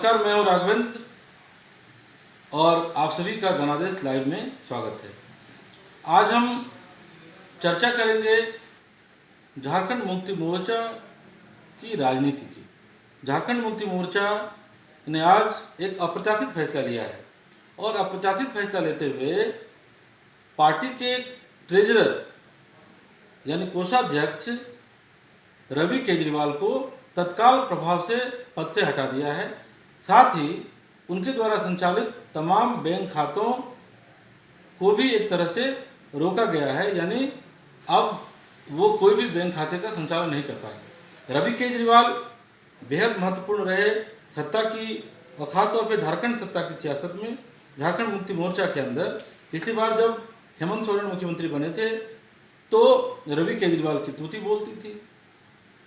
नमस्कार, मैं हूं राघवेंद्र और आप सभी का गणादेश लाइव में स्वागत है। आज हम चर्चा करेंगे झारखंड मुक्ति मोर्चा की राजनीति की। झारखंड मुक्ति मोर्चा ने आज एक अप्रत्याशित फैसला लिया है और अप्रत्याशित फैसला लेते हुए पार्टी के ट्रेजरर यानी कोषाध्यक्ष रवि केजरीवाल को तत्काल प्रभाव से पद से हटा दिया है। साथ ही उनके द्वारा संचालित तमाम बैंक खातों को भी एक तरह से रोका गया है, यानी अब वो कोई भी बैंक खाते का संचालन नहीं कर पाएंगे। रवि केजरीवाल बेहद महत्वपूर्ण रहे सत्ता की और खासतौर पर झारखंड सत्ता की सियासत में। झारखंड मुक्ति मोर्चा के अंदर पिछली बार जब हेमंत सोरेन मुख्यमंत्री बने थे तो रवि केजरीवाल की तूती बोलती थी।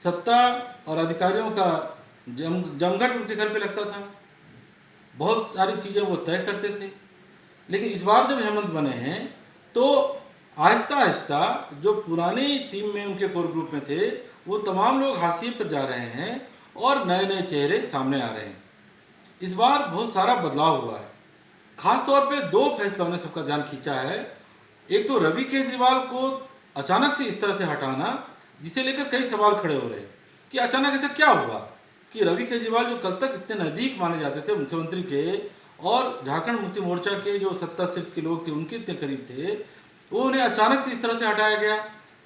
सत्ता और अधिकारियों का जमघट उनके घर पे लगता था, बहुत सारी चीज़ें वो तय करते थे। लेकिन इस बार जब हेमंत बने हैं तो आहिस्ता आहिस्ता जो पुरानी टीम में उनके कोर ग्रुप में थे वो तमाम लोग हाशिए पर जा रहे हैं और नए नए चेहरे सामने आ रहे हैं। इस बार बहुत सारा बदलाव हुआ है। खास तौर पे दो फैसलों ने सबका ध्यान खींचा है। एक तो रवि केजरीवाल को अचानक से इस तरह से हटाना, जिसे लेकर कई सवाल खड़े हो रहे हैं कि अचानक ऐसा क्या हुआ कि रवि केजरीवाल जो कल तक इतने नज़दीक माने जाते थे मुख्यमंत्री के और झारखंड मुक्ति मोर्चा के जो सत्ता शीर्ष के लोग थे उनके इतने करीब थे, वो उन्हें अचानक से इस तरह से हटाया गया।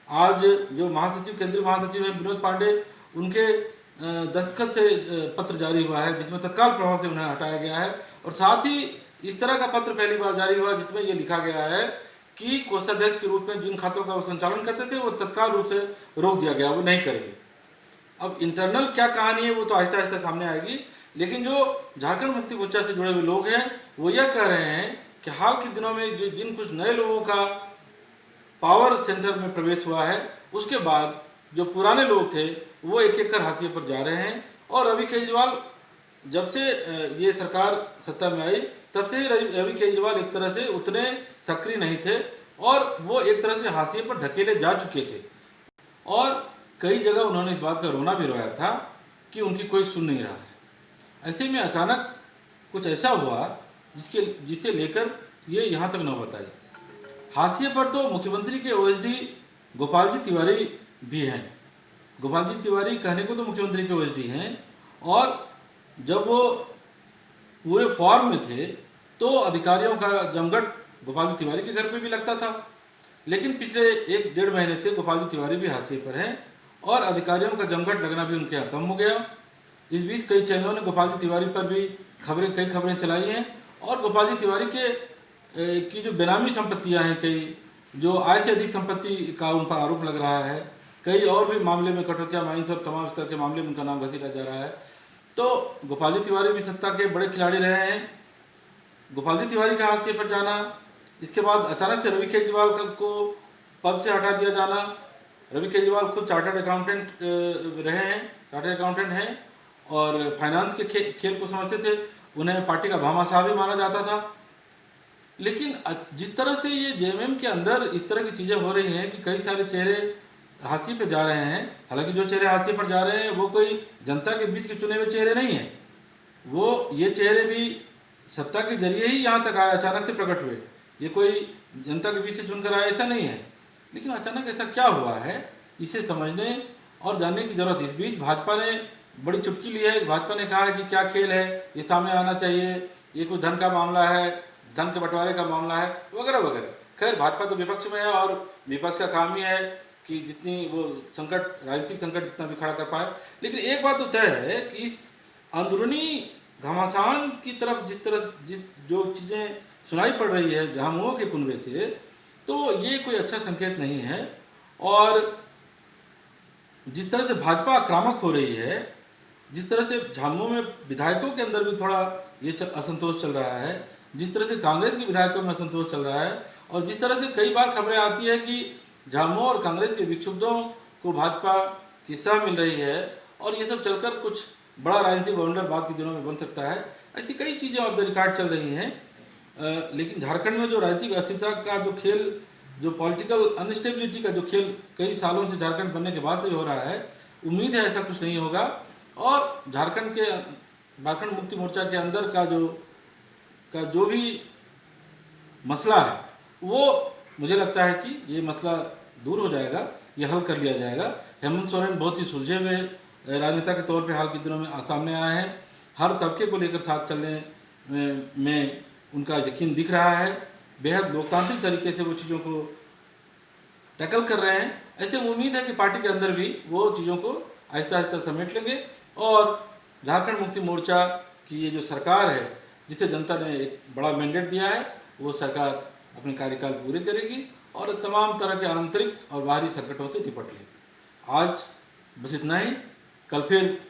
आज जो महासचिव, केंद्रीय महासचिव हैं विनोद पांडे, उनके दस्तखत से पत्र जारी हुआ है जिसमें तत्काल प्रभाव से उन्हें हटाया गया है। और साथ ही इस तरह का पत्र पहली बार जारी हुआ जिसमें ये लिखा गया है कि कोषाध्यक्ष के रूप में जिन खातों का वो संचालन करते थे वो तत्काल रूप से रोक दिया गया, वो नहीं करेंगे। अब इंटरनल क्या कहानी है वो तो आहिस्ता आहिस्ता सामने आएगी, लेकिन जो झारखंड मुक्ति मोर्चा से जुड़े हुए लोग हैं वो यह कह रहे हैं कि हाल के दिनों में जिन कुछ नए लोगों का पावर सेंटर में प्रवेश हुआ है उसके बाद जो पुराने लोग थे वो एक एक कर हाशिए पर जा रहे हैं। और रवि केजरीवाल जब से ये सरकार सत्ता में आई तब से ही रवि केजरीवाल एक तरह से उतने सक्रिय नहीं थे और वो एक तरह से हाशिए पर धकेले जा चुके थे और कई जगह उन्होंने इस बात का रोना भी रोया था कि उनकी कोई सुन नहीं रहा है। ऐसे में अचानक कुछ ऐसा हुआ जिसे लेकर ये यहाँ तक नौबत आई। हाशिए पर तो मुख्यमंत्री के ओएसडी गोपाल जी तिवारी भी हैं। गोपाल जी तिवारी कहने को तो मुख्यमंत्री के ओएसडी हैं और जब वो पूरे फॉर्म में थे तो अधिकारियों का जमघट गोपाल जी तिवारी के घर पे भी लगता था। लेकिन पिछले 1-1.5 महीने से गोपाल जी तिवारी भी हाशिए पर हैं और अधिकारियों का जमघट लगना भी उनके यहाँ कम हो गया। इस बीच कई चैनलों ने गोपाल जी तिवारी पर भी कई खबरें चलाई हैं और गोपाल जी तिवारी की जो बेनामी संपत्तियां हैं, कई जो आय से अधिक संपत्ति का उन पर आरोप लग रहा है, कई और भी मामले में कटौतिया माइंस और तमाम स्तर के मामले में उनका नाम घसीटा जा रहा है। तो गोपाल जी तिवारी भी सत्ता के बड़े खिलाड़ी रहे हैं। गोपाल जी तिवारी का हाशिए पर जाना, इसके बाद अचानक से रवि केजरीवाल को पद से हटा दिया जाना। रवि केजरीवाल खुद चार्टर्ड अकाउंटेंट रहे हैं, चार्टर्ड अकाउंटेंट हैं और फाइनेंस के खेल को समझते थे। उन्हें पार्टी का भामाशाह भी माना जाता था। लेकिन जिस तरह से ये जेएमएम के अंदर इस तरह की चीज़ें हो रही हैं कि कई सारे चेहरे हाशिए पर जा रहे हैं, हालांकि जो चेहरे हाशिए पर जा रहे हैं वो कोई जनता के बीच के चुने हुए चेहरे नहीं हैं, वो ये चेहरे भी सत्ता के जरिए ही यहाँ तक आए, अचानक से प्रकट हुए। ये कोई जनता के बीच से चुनकर आया ऐसा नहीं है। लेकिन अचानक ऐसा क्या हुआ है इसे समझने और जानने की जरूरत है। इस बीच भाजपा ने बड़ी चुटकी ली है। भाजपा ने कहा है कि क्या खेल है, ये सामने आना चाहिए, ये कोई धन का मामला है, धन के बंटवारे का मामला है, वगैरह वगैरह। खैर, भाजपा तो विपक्ष में है और विपक्ष का काम ही है कि जितनी वो संकट, राजनीतिक संकट जितना भी खड़ा कर पाए। लेकिन एक बात तो तय है कि इस अंदरूनी घमासान की तरफ जो चीज़ें सुनाई पड़ रही है झामुमो के कुनबे से, तो ये कोई अच्छा संकेत नहीं है। और जिस तरह से भाजपा आक्रामक हो रही है, जिस तरह से झामुमो में विधायकों के अंदर भी थोड़ा ये असंतोष चल रहा है, जिस तरह से कांग्रेस के विधायकों में असंतोष चल रहा है और जिस तरह से कई बार खबरें आती है कि झामुमो और कांग्रेस के विक्षुब्धों को भाजपा की सह मिल रही है और ये सब चलकर कुछ बड़ा राजनीतिक वंडर बाद के दिनों में बन सकता है, ऐसी कई चीज़ें ऑफ द रिकॉर्ड चल रही हैं। लेकिन झारखंड में जो राजनीतिक अस्थिरता का जो खेल, जो पॉलिटिकल अनस्टेबिलिटी का जो खेल कई सालों से झारखंड बनने के बाद से हो रहा है, उम्मीद है ऐसा कुछ नहीं होगा और झारखंड के झारखंड मुक्ति मोर्चा के अंदर का जो भी मसला है वो मुझे लगता है कि ये मसला दूर हो जाएगा, ये हल कर लिया जाएगा। हेमंत सोरेन बहुत ही सुलझे हुए राजनेता के तौर पे हाल के दिनों में सामने आए हैं। हर तबके को लेकर साथ चलने में उनका यकीन दिख रहा है। बेहद लोकतांत्रिक तरीके से वो चीज़ों को टैकल कर रहे हैं। ऐसे उम्मीद है कि पार्टी के अंदर भी वो चीज़ों को आहिस्ता आहिस्ता समेट लेंगे और झारखंड मुक्ति मोर्चा की ये जो सरकार है, जिसे जनता ने एक बड़ा मैंडेट दिया है, वो सरकार अपने कार्यकाल पूरे करेगी और तमाम तरह के आंतरिक और बाहरी संकटों से निपट लेगी। आज बस इतना ही। कल फिर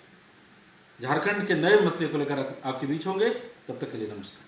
झारखंड के नए मसले को लेकर आपके बीच होंगे। तब तक के लिए नमस्कार।